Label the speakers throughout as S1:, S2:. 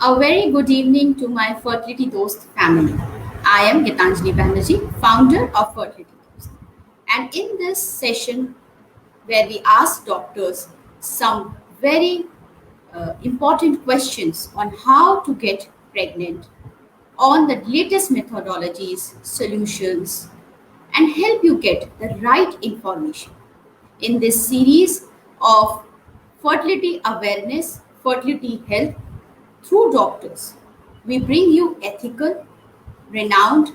S1: A very good evening to my Fertility Dost family. I am Gitanjali Banerjee, founder of Fertility Dost. And in this session, where we ask doctors some very important questions on how to get pregnant, on the latest methodologies, solutions, and help you get the right information in this series of fertility awareness, fertility health through doctors. We bring you ethical, renowned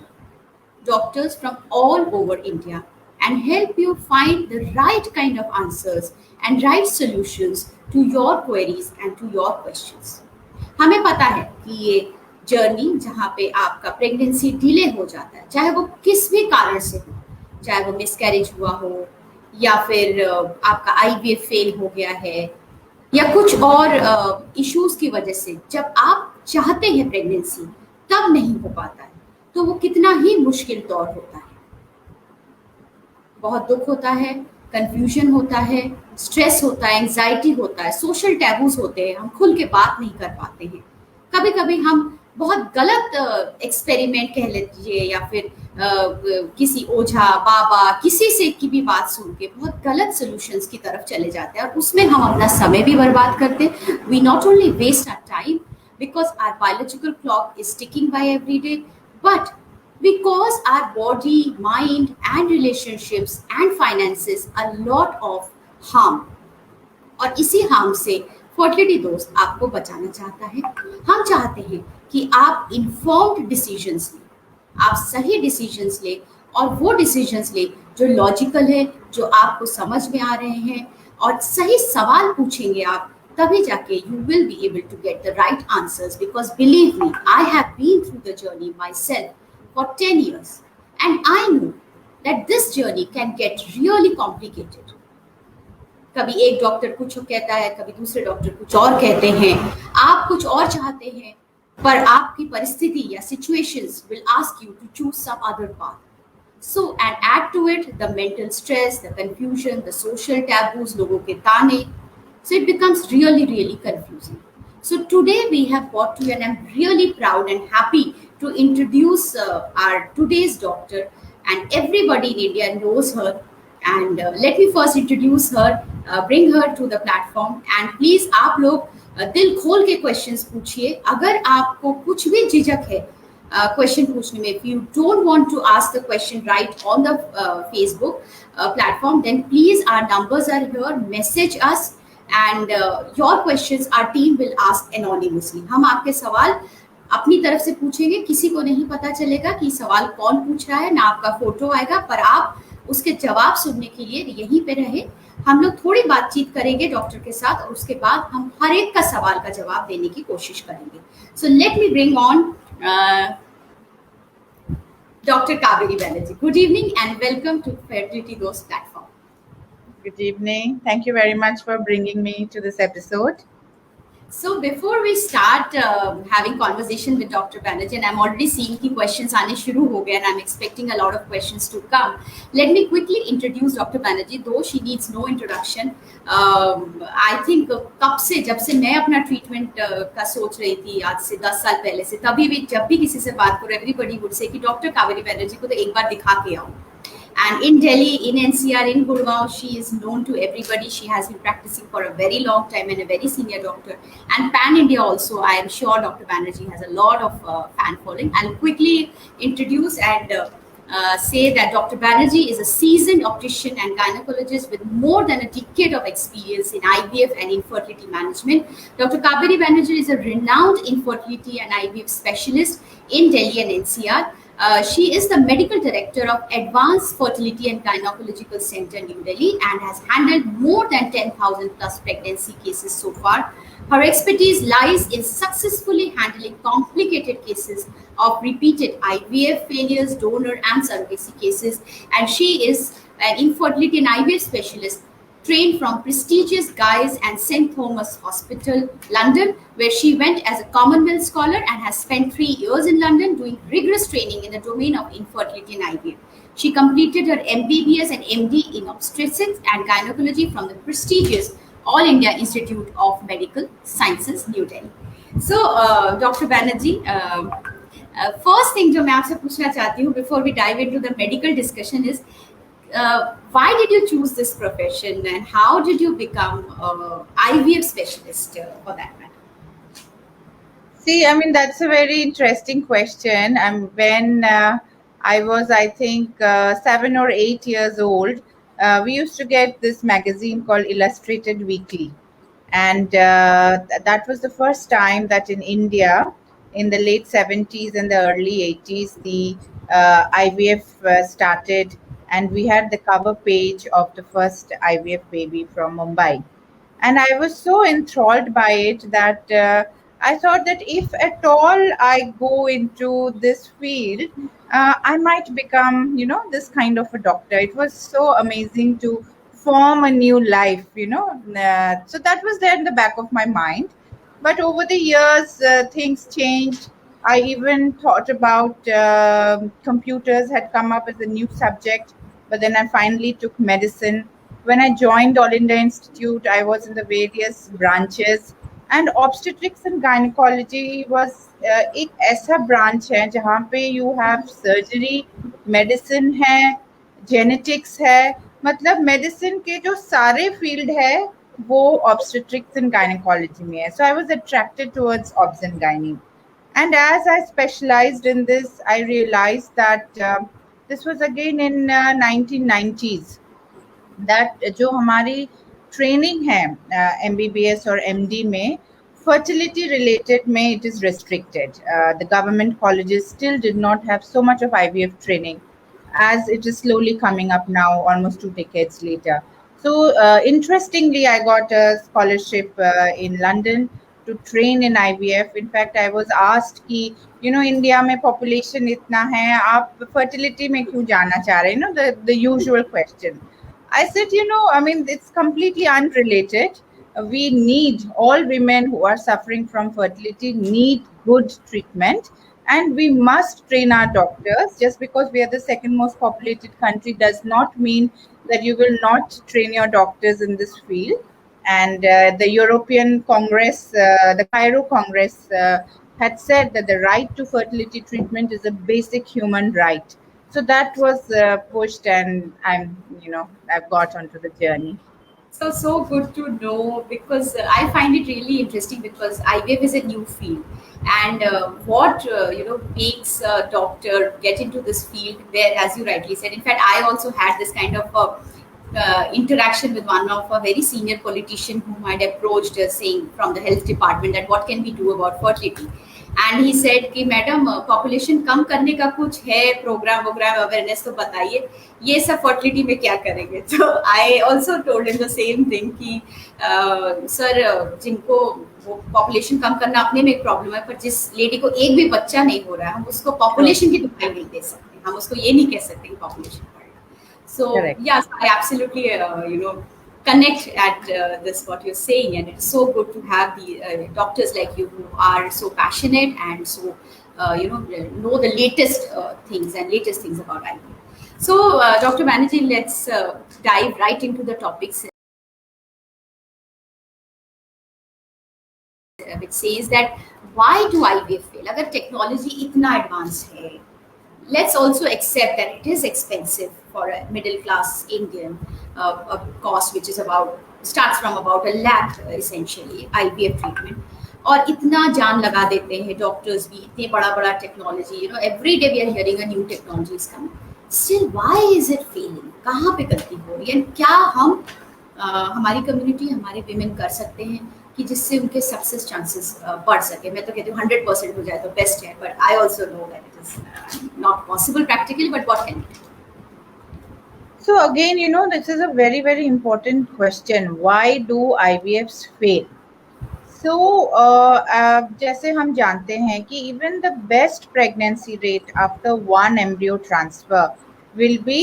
S1: doctors from all over India and help you find the right kind of answers and right solutions to your queries and to your questions. हमें पता है कि ये journey जहाँ पे आपका pregnancy delay हो जाता है, चाहे वो किस भी कारण से हो, चाहे वो मिसकैरेज हुआ हो या फिर आपका आईवीएफ फेल हो गया है या कुछ और इश्यूज की वजह से जब आप चाहते हैं प्रेगनेंसी तब नहीं हो पाता है, तो वो कितना ही मुश्किल दौर होता है। बहुत दुख होता है, कंफ्यूजन होता है, स्ट्रेस होता है, एंजाइटी होता है, सोशल टैबूज होते हैं, हम खुल के बात नहीं कर पाते हैं। कभी कभी हम बहुत गलत एक्सपेरिमेंट कह लीजिए या फिर किसी ओझा बाबा किसी से की भी बात सुन के बहुत गलत सॉल्यूशंस की तरफ चले जाते हैं और उसमें हम अपना समय भी बर्बाद करते हैं। We not only waste our time because our biological clock is ticking by every day, but we cause our body, mind, and relationships and finances a lot of harm. और इसी हार्म से फर्टिलिटी दोस्त आपको बचाना चाहता है। हम चाहते हैं कि आप इन्फॉर्म्ड डिसीजंस लें, आप सही डिसीजंस लें और वो डिसीजंस लें जो लॉजिकल है, जो आपको समझ में आ रहे हैं और सही सवाल पूछेंगे आप, तभी जाके you will be able to get the right answers, because believe me, I have been through the journey myself for 10 years and I know that this journey can get really complicated. कभी एक doctor कुछ कहता है, कभी दूसरे doctor कुछ और कहते हैं, आप कुछ और चाहते हैं पर आपकी परिस्थिति या situations will ask you to choose some other path. So and add to it the mental stress, the confusion, the social taboos, लोगों के ताने. So it becomes really, really confusing. So today we have brought to you, and I'm really proud and happy to introduce our today's doctor, and everybody in India knows her. And let me first introduce her, bring her to the platform, and please आप लोग दिल खोल के questions पूछिए। अगर आपको कुछ भी झिझक है question पूछने में, if you don't want to ask the question right on the Facebook platform, then please our numbers are here, message us. And your questions our team will ask anonymously. हम आपके सवाल अपनी तरफ से पूछेंगे, किसी को नहीं पता चलेगा कि सवाल कौन पूछ रहा है, ना आपका फोटो आएगा, पर आप उसके जवाब सुनने के लिए यहीं पे रहे। हम लोग थोड़ी बातचीत करेंगे डॉक्टर के साथ और उसके बाद हम हर एक का सवाल का जवाब देने की कोशिश करेंगे। So let me bring on doctor Kaveri Banerjee. Good evening and welcome to fertility Dost platform.
S2: Good evening. Thank you very much for bringing me to this episode.
S1: So before we start having conversation with Dr. Banerjee, and I'm already seeing कि questions आने शुरू हो गए and I'm expecting a lot of questions to come. Let me quickly introduce Dr. Banerjee, though she needs no introduction. I think कब से, जब से मैं अपना treatment का सोच रही थी आज से 10 साल पहले से, तभी भी जब भी किसी से बात करो, everybody would say कि Dr. कावेरी बैनर्जी को तो एक बार दिखा के आओ। And in Delhi, in NCR, in Gurgaon, she is known to everybody. She has been practicing for a very long time and a very senior doctor. And pan-India also, I am sure Dr. Banerjee has a lot of fan following. I'll quickly introduce and say that Dr. Banerjee is a seasoned optician and gynecologist with more than a decade of experience in IVF and infertility management. Dr. Kaveri Banerjee is a renowned infertility and IVF specialist in Delhi and NCR. She is the medical director of Advanced Fertility and Gynecological Center, New Delhi, and has handled more than 10,000 plus pregnancy cases so far. Her expertise lies in successfully handling complicated cases of repeated IVF failures, donor and surrogacy cases, and she is an infertility and IVF specialist trained from prestigious Guy's and St. Thomas Hospital, London, where she went as a Commonwealth scholar and has spent 3 years in London doing rigorous training in the domain of infertility and IVF. She completed her MBBS and MD in obstetrics and gynecology from the prestigious All India Institute of Medical Sciences, New Delhi. So, Dr. Banerjee, first thing जो मैं आपसे पूछना चाहती हूँ before we dive into the medical discussion is why did you choose this profession and how did you become IVF specialist for that matter?
S2: See, I mean, that's a very interesting question. When I was, I think, 7 or 8 years old, we used to get this magazine called Illustrated Weekly. And that was the first time that in India, in the late 70s and the early 80s, the IVF started, and we had the cover page of the first IVF baby from Mumbai. And I was so enthralled by it that I thought that if at all I go into this field, I might become, this kind of a doctor. It was so amazing to form a new life, so that was there in the back of my mind. But over the years, things changed. I even thought about computers had come up as a new subject, but then I finally took medicine. When I joined All India Institute, I was in the various branches, and obstetrics and gynecology was एक ऐसा branch है जहाँ पे you have surgery, medicine है, genetics है, मतलब medicine के जो सारे field है वो obstetrics and gynecology में है. So I was attracted towards obs and gynae. And as I specialized in this, I realized that this was again in 1990s. That जो हमारी ट्रेनिंग है MBBS और MD में, fertility related में it is restricted. The government colleges still did not have so much of IVF training as it is slowly coming up now, almost 2 decades later. So interestingly, I got a scholarship in London to train in IVF. In fact, I was asked कि India में population इतना है, आप fertility में क्यों जाना चाह रहे हैं, the usual question. I said, I mean, it's completely unrelated. We need, all women who are suffering from fertility need good treatment, and we must train our doctors. Just because we are the second most populated country does not mean that you will not train your doctors in this field. And the European Congress, the Cairo Congress, had said that the right to fertility treatment is a basic human right. So that was pushed, and I've got onto the journey.
S1: So good to know, because I find it really interesting because IVF is a new field, and what makes a doctor get into this field where, as you rightly said, in fact, I also had this kind of interaction with one of a very senior politician whom I'd approached, saying from the health department that what can we do about fertility. And he said कि madam population कम करने का कुछ है programme वोग्राम awareness तो बताइए, ये सब fertility में क्या करेंगे. तो I also told him the same thing कि सर जिनको वो पॉपुलेशन कम करना अपने में एक प्रॉब्लम है, पर जिस लेडी को एक भी बच्चा नहीं हो रहा है हम उसको पॉपुलेशन की दुहाई नहीं दे सकते, हम उसको ये नहीं कह सकते कि पॉपुलेशन बढ़ेगा. So yes, I absolutely connect at this what you're saying, and it's so good to have the doctors like you who are so passionate and so know the latest things about IVF. So Dr. Banerjee, let's dive right into the topics, which says that why do IVF fail? Agar technology itna advanced hai, let's also accept that it is expensive for a middle class Indian, a cost which is starts from about 1 lakh essentially IVF treatment. और इतना जान लगा देते हैं doctors भी, इतने बड़ा बड़ा technology, every day we are hearing a new technology is coming. Still why is it failing? कहाँ पे गलती हो रही है? क्या हम हमारी कम्युनिटी, हमारे विमेन कर सकते हैं कि जिससे उनके सक्सेस चांसेस बढ़ सके? मैं तो कहती हूँ 100% हो जाए तो बेस्ट है, but I also know that it is not possible practically, but what can be done?
S2: So again, this is a very, very important question. Why do IVFs fail? So, जैसे हम जानते हैं कि even the best pregnancy rate after one embryo transfer will be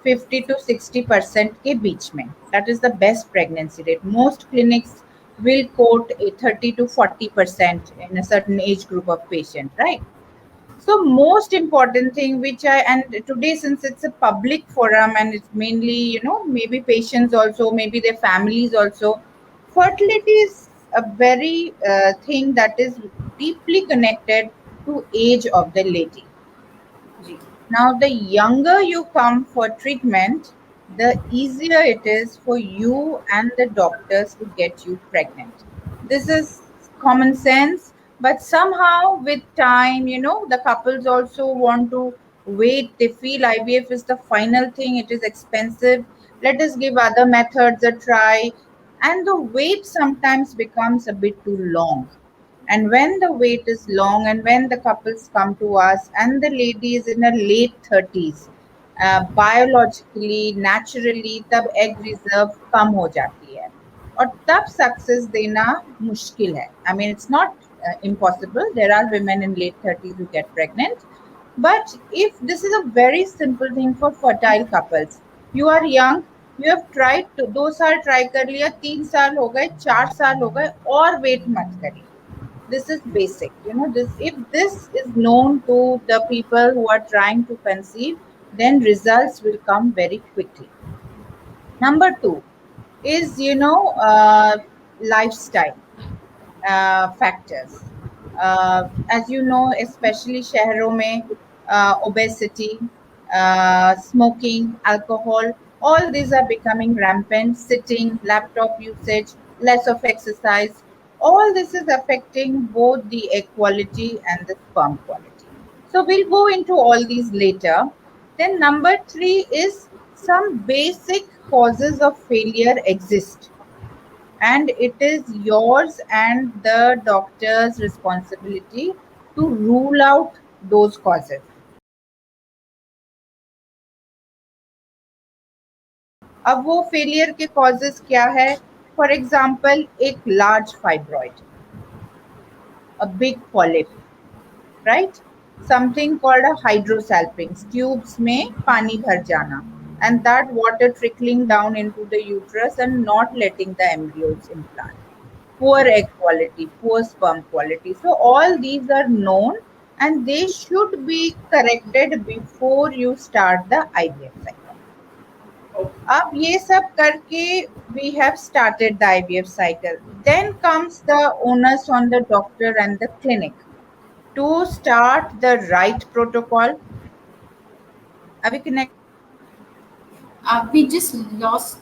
S2: 50 to 60% के बीच में. That is the best pregnancy rate. Most clinics will quote a 30 to 40% in a certain age group of patient, right? So most important thing and today, since it's a public forum and it's mainly, maybe patients also, maybe their families also, fertility is a very thing that is deeply connected to age of the lady.
S1: Ji.
S2: Now, the younger you come for treatment, the easier it is for you and the doctors to get you pregnant. This is common sense, but somehow with time, the couples also want to wait. They feel IVF is the final thing, it is expensive. Let us give other methods a try. And the wait sometimes becomes a bit too long. And when the wait is long, and when the couples come to us, and the lady is in her late 30s, biologically, naturally, तब egg reserve कम हो जाती है और तब success देना मुश्किल है. I mean, it's not impossible. There are women in late 30s who get pregnant. But if this is a very simple thing for fertile couples, you are young, you have tried to 2 साल try कर लिया, 3 साल हो गए, 4 साल हो गए, और wait मत करिए. This is basic. This, if this is known to the people who are trying to conceive, then results will come very quickly. Number two is lifestyle factors. As you know, especially शहरों में obesity, smoking, alcohol, all these are becoming rampant. Sitting, laptop usage, less of exercise, all this is affecting both the egg quality and the sperm quality. So we'll go into all these later. Then number three is some basic causes of failure exist, and it is yours and the doctor's responsibility to rule out those causes. अब वो failure के causes क्या है? For example, एक large fibroid, a big polyp, right? Something called a hydrosalpinx, tubes में पानी भर जाना, and that water trickling down into the uterus and not letting the embryos implant. Poor egg quality, poor sperm quality. So all these are known and they should be corrected before you start the IVF cycle. अब ये सब करके we have started the IVF cycle. Then comes the onus on the doctor and the clinic to start the right protocol. Are we connected?
S1: We just lost.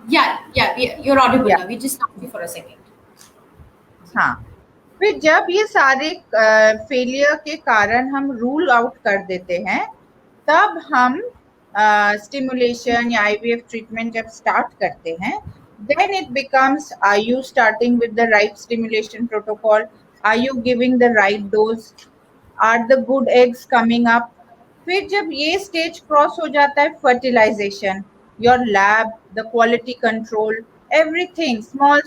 S1: You're audible
S2: Yeah.
S1: now. We just lost you for a second.
S2: हाँ, फिर जब ये सारे failure के कारण हम rule out कर देते हैं, तब हम स्टिमुलेशन या आईवीएफ ट्रीटमेंट जब स्टार्ट करते हैं, then it becomes, are you starting with the right stimulation protocol? Are you giving the right dose? Are the good eggs coming up? फिर जब ये स्टेज क्रॉस हो जाता है, fertilization, your lab, the quality control, everything, small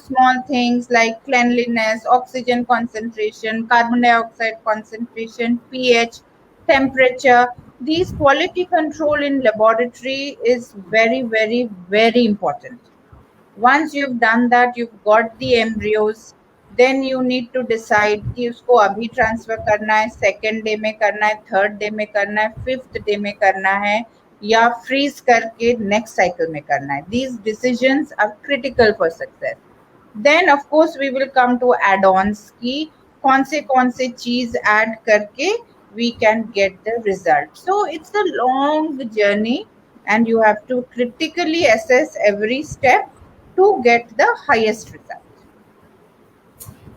S2: things like cleanliness, oxygen concentration, carbon dioxide concentration, pH, temperature, these quality control in laboratory is very, very, very important. Once you've done that, you've got the embryos, then you need to decide कि उसको अभी transfer करना है, second day में करना है, third day में करना है, फिफ्थ डे में करना है, या फ्रीज करके नेक्स्ट साइकिल में करना है. These decisions are critical for success. Then of course we will come to add-ons कि कौन से चीज ऐड करके we can get the result. So it's a long journey and you have to critically assess every step to get the highest result.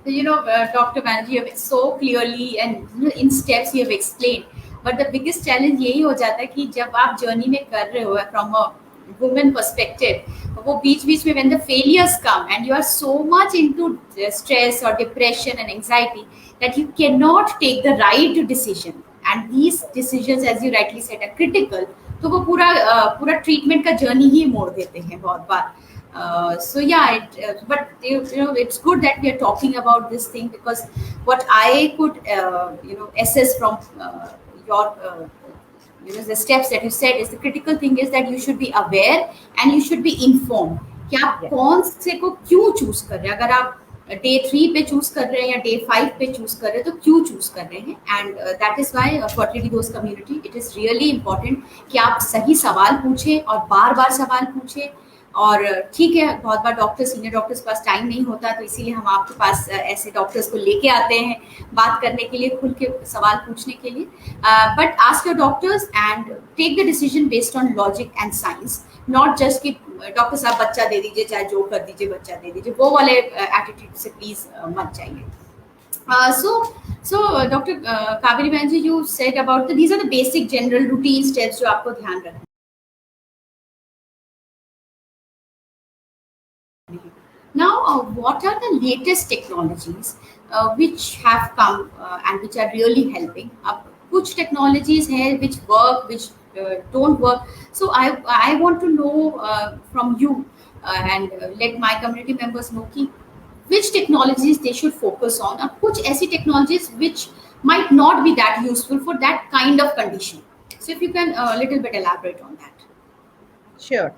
S1: Dr. Banerjee, you have so clearly and in steps you have explained. But the biggest challenge यही हो जाता है कि जब आप journey में कर रहे हो from a woman perspective, वो बीच में when the failures come and you are so much into stress or depression and anxiety that you cannot take the right decision, and these decisions, as you rightly said, are critical. तो वो पूरा treatment का journey ही मोड़ देते हैं बहुत बार. But it's good that we are talking about this thing, because what I could assess from your the steps that you said is, the critical thing is that you should be aware and you should be informed कि आप कौन से को क्यों choose कर रहे हैं. अगर आप डे 3 पे चूज कर रहे हैं या डे 5 पे चूज कर रहे हैं, तो क्यों चूज कर रहे हैं. And that is why fertility Dost community, it is really important कि आप सही सवाल पूछें और बार बार सवाल पूछें. और ठीक है, बहुत बार डॉक्टर, सीनियर डॉक्टर्स के पास टाइम नहीं होता, तो इसीलिए हम आपके पास ऐसे डॉक्टर्स को लेके आते हैं बात करने के लिए, खुल के सवाल पूछने के लिए. But ask your doctors and take the decision based on logic and science, not just कि डॉक्टर साहब बच्चा दे दीजिए, चाहे जो कर दीजिए, बच्चा दे दीजिए, वो वाले एटीट्यूड से प्लीज मत जाइए. So Dr. Kaveri Banji, you said about these are the basic general routine steps जो आपको ध्यान रखना है. Now, what are the latest technologies which have come and which are really helping? अब कुछ technologies हैं which work, which don't work. So I want to know from you and let my community members know कि which technologies they should focus on, और कुछ ऐसी technologies which might not be that useful for that kind of condition. So if you can little bit elaborate on that.
S2: Sure.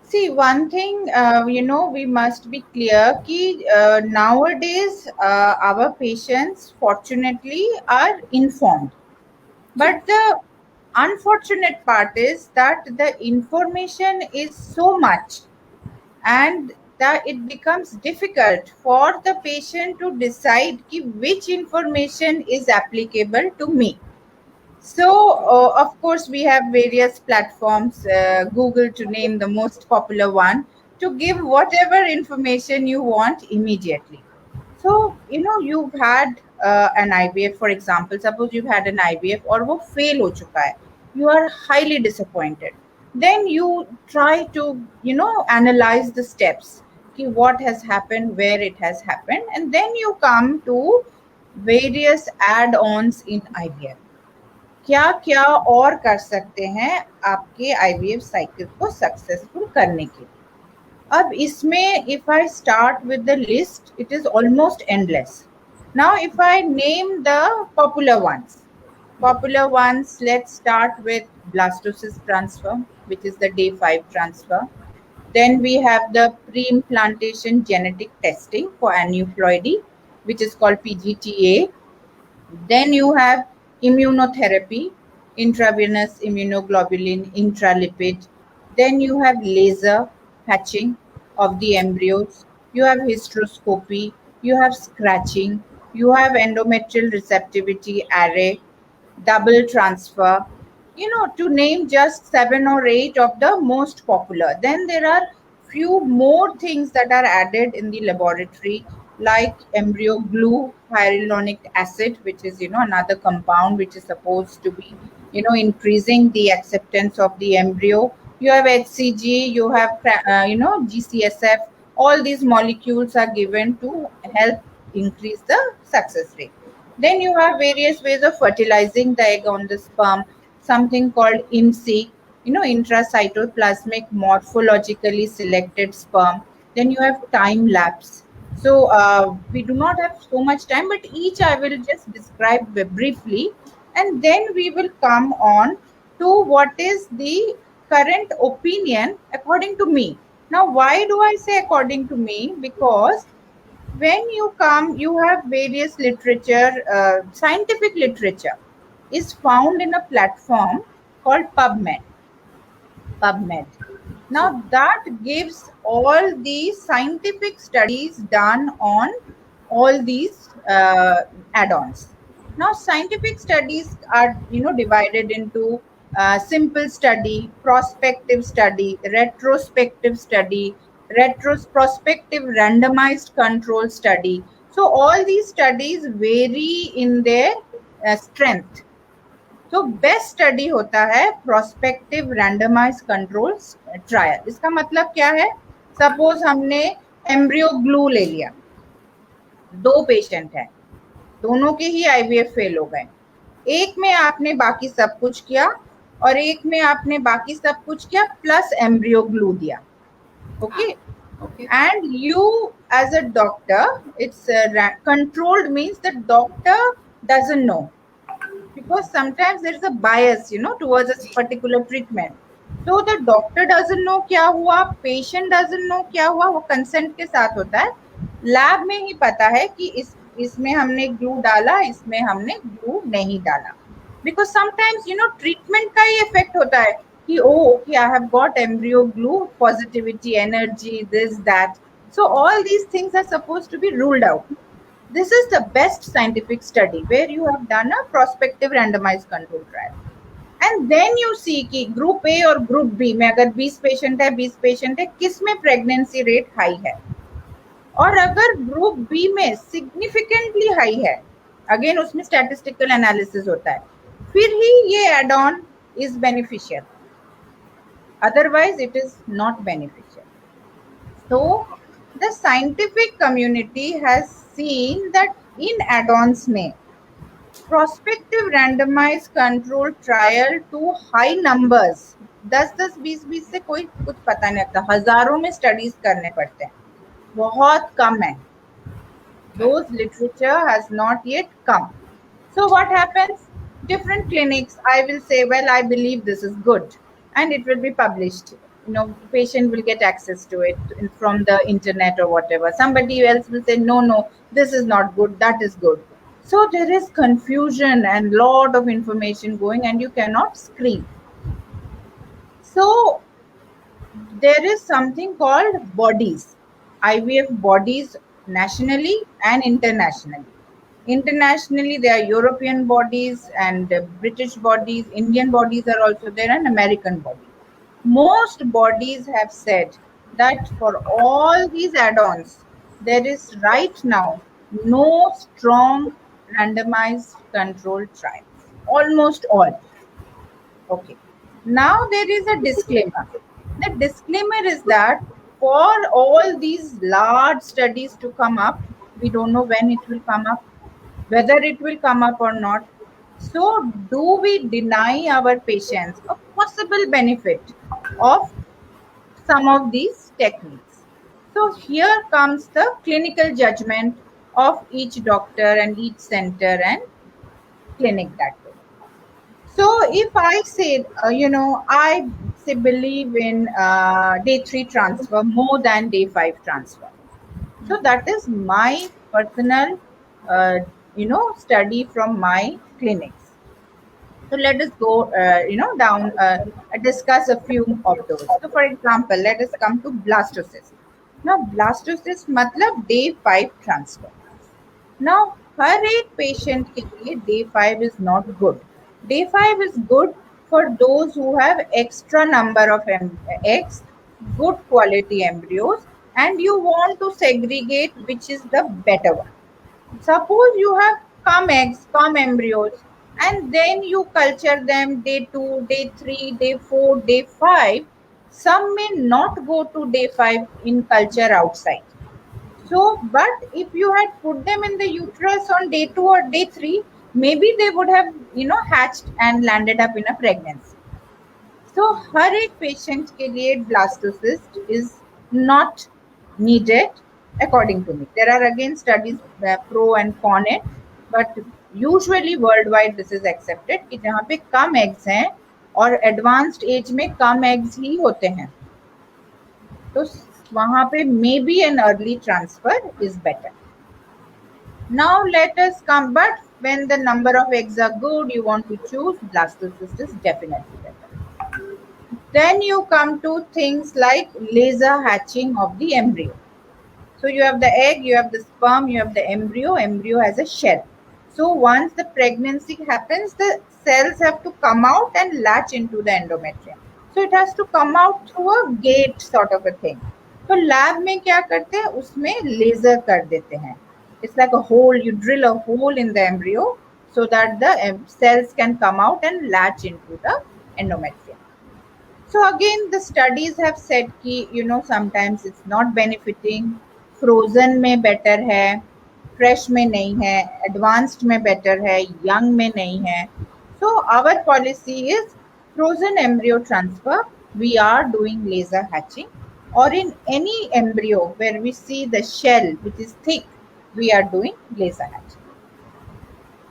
S2: See, one thing, we must be clear कि nowadays our patients fortunately are informed. But the unfortunate part is that the information is so much and that it becomes difficult for the patient to decide ki which information is applicable to me. So, of course, we have various platforms, Google to name the most popular one, to give whatever information you want immediately. So, you've had an IVF, for example, suppose you've had an IVF or वो fail हो चुका है, you are highly disappointed. Then you try to, analyze the steps, कि what has happened, where it has happened, and then you come to various add-ons in IVF. क्या क्या और कर सकते हैं आपके IVF साइकिल को सक्सेसफुल करने के लिए. अब इसमें if I start with the list, it is almost endless. Now if I name the popular ones, let's start with blastocyst transfer, which is the day 5 transfer. Then we have the pre-implantation genetic testing for aneuploidy, which is called PGTA. Then you have immunotherapy, intravenous immunoglobulin, intralipid. Then you have laser hatching of the embryos. You have hysteroscopy. You have scratching. You have endometrial receptivity array, double transfer. To name just 7 or 8 of the most popular. Then there are few more things that are added in the laboratory, like embryo glue, hyaluronic acid, which is another compound which is supposed to be increasing the acceptance of the embryo. You have HCG, you have GCSF. All these molecules are given to help increase the success rate. Then you have various ways of fertilizing the egg on the sperm, something called IMSI, intracytoplasmic morphologically selected sperm. Then you have time lapse. So we do not have so much time, but each I will just describe briefly, and then we will come on to what is the current opinion according to me. Now, why do I say according to me? Because when you come, you have various literature, scientific literature is found in a platform called PubMed. Now that gives all the scientific studies done on all these add-ons. Now scientific studies are divided into simple study, prospective study, retrospective study, prospective randomized control study. So all these studies vary in their strength. तो best study होता है prospective randomise control trial. इसका मतलब क्या है? Suppose हमने embryo glue ले लिया, 2 पेशेंट हैं, दोनों के ही IVF फेल हो गए. एक में आपने बाकी सब कुछ किया और एक में आपने बाकी सब कुछ किया प्लस एम्ब्रियो ग्लू दिया. Okay. And you as a doctor, it's controlled means the doctor doesn't know, because sometimes there is a bias towards a particular treatment. So the doctor doesn't know क्या हुआ, patient doesn't know क्या हुआ, वो consent के साथ होता है. Lab में ही पता है कि इसमें हमने ग्लू डाला, इसमें हमने ग्लू नहीं डाला. Because sometimes treatment का ही इफेक्ट होता है. कि oh, okay, I have got embryo glue, positivity, energy, this, that. So all these things are supposed to be ruled out. This is the best scientific study where you have done a prospective randomized control trial. And then you see कि group A और group B में अगर 20 patient है किस में pregnancy rate high है, और अगर ग्रुप बी में सिग्निफिकेंटली हाई है, अगेन उसमें स्टैटिस्टिकल एनालिसिस होता है, फिर ही ये add on is beneficial, otherwise it is not beneficial. So the scientific community has seen that in add-ons में prospective randomized control trial to high numbers, 10-10 20-20 से कोई कुछ पता नहीं लगता, हजारों में स्टडीज करने पड़ते हैं, बहुत कम है. Those literature has not yet come. So what happens? Different clinics, I will say, well, I believe this is good, and it will be published. Patient will get access to it from the internet or whatever. Somebody else will say, no, this is not good, that is good. So there is confusion and lot of information going, and you cannot screen. So there is something called bodies, IVF bodies nationally and internationally. Internationally, there are European bodies and British bodies, Indian bodies are also there, and American bodies. Most bodies have said that for all these add-ons, there is right now no strong randomized controlled trials. Almost all. Okay. Now there is a disclaimer. The disclaimer is that for all these large studies to come up, we don't know when it will come up, whether it will come up or not. So do we deny our patients a possible benefit of some of these techniques? So here comes the clinical judgment of each doctor and each center and clinic that way. So if I say, I say believe in day 3 transfer more than day 5 transfer. So that is my personal, study from my clinics. So let us go, down, discuss a few of those. So for example, let us come to blastocyst. Now blastocyst मतलब day 5 transfer. Now हर एक patient के लिए day 5 is not good. Day 5 is good for those who have extra number of eggs, good quality embryos, and you want to segregate which is the better one. Suppose you have come eggs, come embryos, and then you culture them day 2, day 3, day 4, day 5. Some may not go to day 5 in culture outside. So, but if you had put them in the uterus on day 2 or day 3, maybe they would have, hatched and landed up in a pregnancy. So, हर एक patient के लिए blastocyst is not needed according to me. There are again studies pro and con it, but usually worldwide this is accepted कि जहाँ पे कम eggs हैं और advanced age में कम eggs ही होते हैं, तो वहाँ पे maybe an early transfer is better. Now let us come, but when the number of eggs are good, you want to choose, blastocyst is definitely better. Then you come to things like laser hatching of the embryo. So you have the egg, you have the sperm, you have the embryo. Embryo has a shell. So once the pregnancy happens, the cells have to come out and latch into the endometrium. So it has to come out through a gate sort of a thing. तो lab में क्या करते हैं, उसमें laser कर देते हैं. It's like a hole, you drill a hole in the embryo so that the cells can come out and latch into the endometrium. So again, the studies have said कि sometimes it's not benefiting. Frozen में better है, fresh में नहीं है, advanced में better है, young में नहीं है. So our policy is frozen embryo transfer. We are doing laser hatching, or in any embryo where we see the shell which is thick, we are doing laser hatching.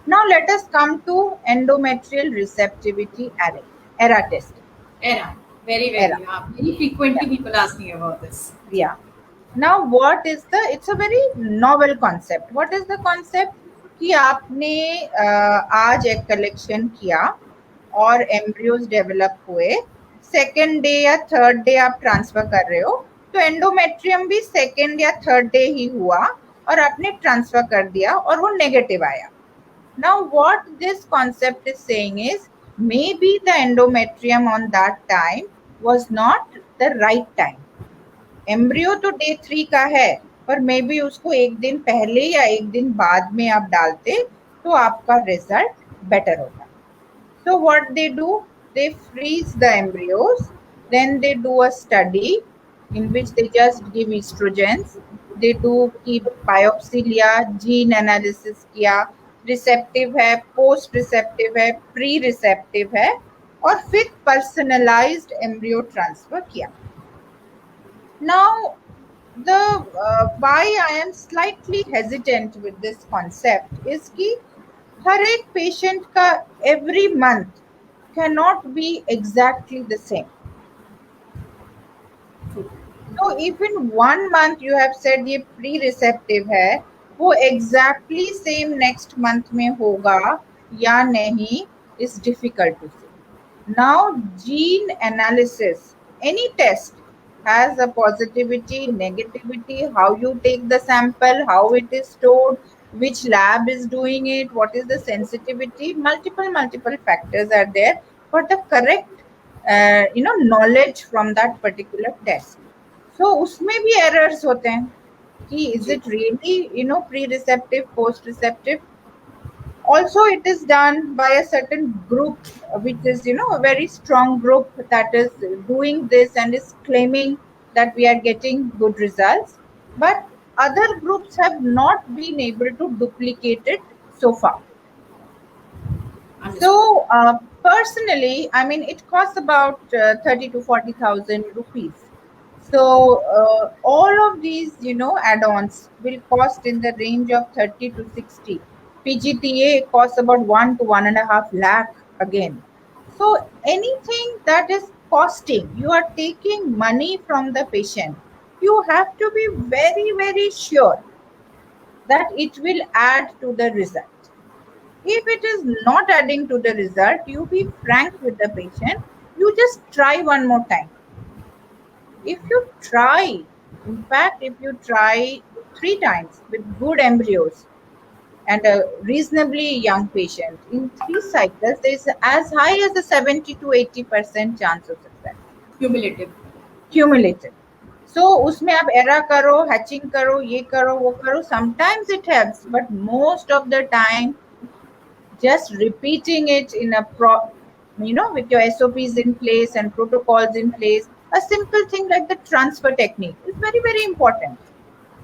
S2: Now let us come to endometrial receptivity ERA testing.
S1: ERA. Very frequently people ask me about this.
S2: Yeah. Now what is it's a very novel concept. What is the concept? कि आपने आज एक collection किया और embryos develop हुए, second day या third day आप transfer कर रहे हो, तो एंडोमेट्रियम भी सेकेंड या थर्ड डे ही हुआ और आपने ट्रांसफर कर दिया और वो नेगेटिव आया. Now, what this concept is saying is maybe the endometrium on that time was not the right time. Embryo तो डे 3 का है, पर मे बी उसको एक दिन पहले या एक दिन बाद में आप डालते तो आपका रिजल्ट बेटर होगा. So what they do, they freeze the embryos, then they do a study in which they just give estrogens, they do की biopsy लिया, gene analysis किया, receptive है, post receptive है, pre receptive है, और फिर personalized embryo transfer किया. Now, the why I am slightly hesitant with this concept is कि हर एक पेशेंट का every month cannot be exactly the same. So if in 1 month you have said ये pre-receptive है, वो exactly same next month में होगा या नहीं is difficult to say. Now gene analysis, any test has a positivity, negativity, how you take the sample, how it is stored, which lab is doing it, what is the sensitivity, multiple factors are there for the correct knowledge from that particular test. So उसमें भी errors होते हैं कि is it really pre-receptive, post-receptive. Also it is done by a certain group which is a very strong group that is doing this and is claiming that we are getting good results, but other groups have not been able to duplicate it so far. So personally, I mean, it costs about 30 to 40,000 rupees. So all of these, add-ons will cost in the range of 30 to 60. PGTA costs about 1 to 1.5 lakh again. So anything that is costing, you are taking money from the patient. You have to be very, very sure that it will add to the result. If it is not adding to the result, you be frank with the patient. You just try one more time. If you try, in fact, if you try 3 times with good embryos and a reasonably young patient, in 3 cycles, there is as high as a 70 to 80% chance of success. Cumulative. So उसमें आप era करो, hatching करो, ये करो, वो करो. Sometimes it helps, but most of the time, just repeating it in a with your SOPs in place and protocols in place. A simple thing like the transfer technique is very, very important.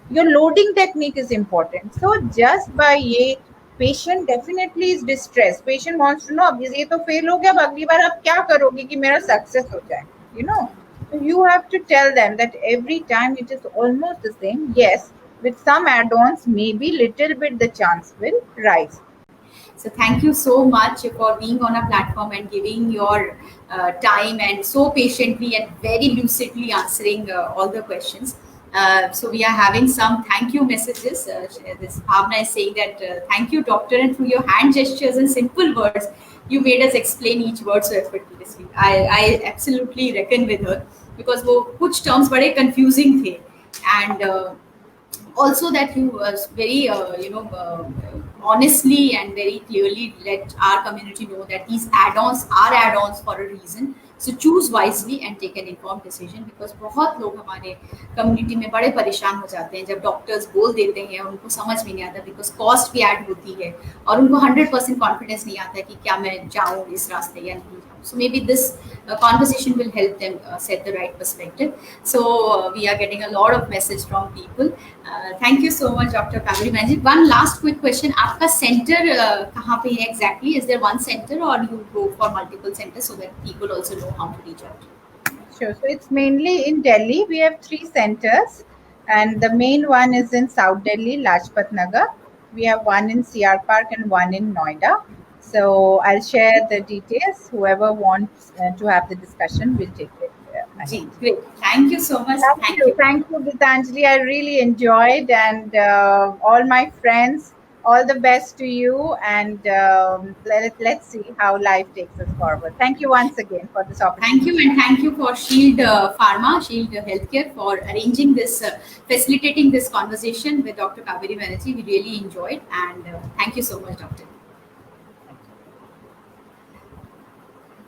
S2: Your loading technique is important. So just by ये patient definitely is distressed. Patient wants to know अब ये तो fail हो गया, अब अगली बार आप क्या करोगे कि मेरा success हो जाए. So you have to tell them that every time it is almost the same. Yes, with some add-ons, maybe little bit the chance will rise.
S1: So thank you so much for being on a platform and giving your time and so patiently and very lucidly answering all the questions. So we are having some thank you messages. This Bhavna is saying that thank you, doctor, and through your hand gestures and simple words, you made us explain each word so effortlessly. I absolutely reckon with her because वो कुछ terms बड़े confusing थे and also that you very honestly and very clearly let our community know that these add-ons are add-ons for a reason. So choose wisely and take an informed decision because बहुत लोग हमारे community में बड़े परेशान हो जाते हैं जब डॉक्टर्स बोल देते हैं उनको समझ में नहीं आता बिकॉज कॉस्ट भी ऐड होती है और उनको 100% कॉन्फिडेंस नहीं आता है कि क्या मैं जाऊँ इस रास्ते या नहीं जाऊँ. So maybe this conversation will help them set the right perspective. So we are getting a lot of message from people. Thank you so much, Dr. Kaveri Magic. One last quick question. आपका center कहाँ पे है exactly? Is there one center or you go for multiple centers so that people also know how to reach out?
S2: Sure. So it's mainly in Delhi. We have 3 centers, and the main one is in South Delhi, Lajpat Nagar. We have one in CR Park and one in Noida. So I'll share the details. Whoever wants to have the discussion will take it.
S1: Great. Thank you so much.
S2: Thank you, Gitanjali. I really enjoyed, and all my friends All the best to you, and let's see how life takes us forward. Thank you once again for this
S1: Thank you,
S2: opportunity.
S1: and thank you for Shield Pharma, Shield Healthcare for arranging this, facilitating this conversation with Dr. Kaveri Banerjee. We really enjoyed, and thank you so much, Doctor.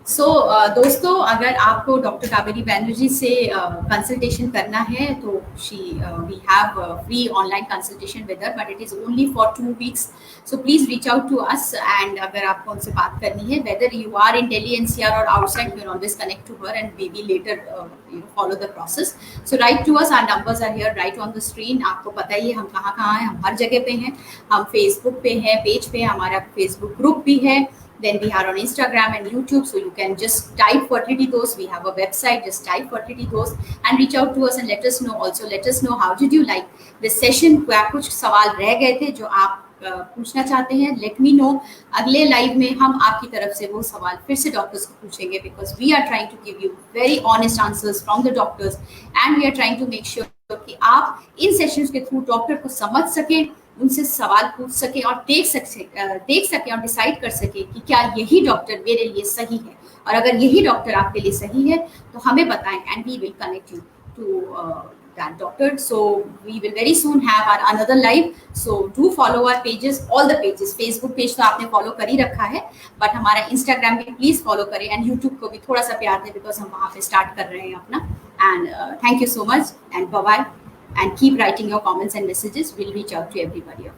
S1: सो दोस्तों, अगर आपको doctor Kaveri Banerjee से consultation करना है तो we have free online consultation with her, but it is only for 2 weeks. So please reach out to us, and अगर आपको उनसे बात करनी है, whether you are in Delhi NCR और outside, you can always connect to her and maybe later follow the process. So write to us, our numbers are here right on the screen. आपको पता ही है हम कहाँ कहाँ हैं, हम हर जगह पे हैं. हम फेसबुक पे हैं, पेज पे हमारा फेसबुक ग्रुप भी है. Then we are on Instagram and YouTube, so you can just type Fertility Dose. We have a website, just type Fertility Dose and reach out to us and let us know. Also, let us know how did you like this session. क्या कुछ सवाल रह गए थे जो आप पूछना चाहते हैं, let me know. अगले लाइव में हम आपकी तरफ से वो सवाल फिर से डॉक्टर्स को पूछेंगे, because we are trying to give you very honest answers from the doctors, and we are trying to make sure कि आप इन सेशंस के थ्रू डॉक्टर को समझ सकें, उनसे सवाल पूछ सके और देख सके और डिसाइड कर सके कि क्या यही डॉक्टर मेरे लिए सही है, और अगर यही डॉक्टर आपके लिए सही है तो हमें बताएं, and we will connect you to that doctor. So we will very soon have our another live. So do follow our pages, all the pages. Facebook page तो आपने फॉलो कर ही रखा है, बट हमारा इंस्टाग्राम भी प्लीज फॉलो करें, and YouTube को भी थोड़ा सा प्यार दें, बिकॉज हम वहाँ पे स्टार्ट कर रहे हैं अपना. And thank you so much, and bye bye, and keep writing your comments and messages. We'll reach out to everybody.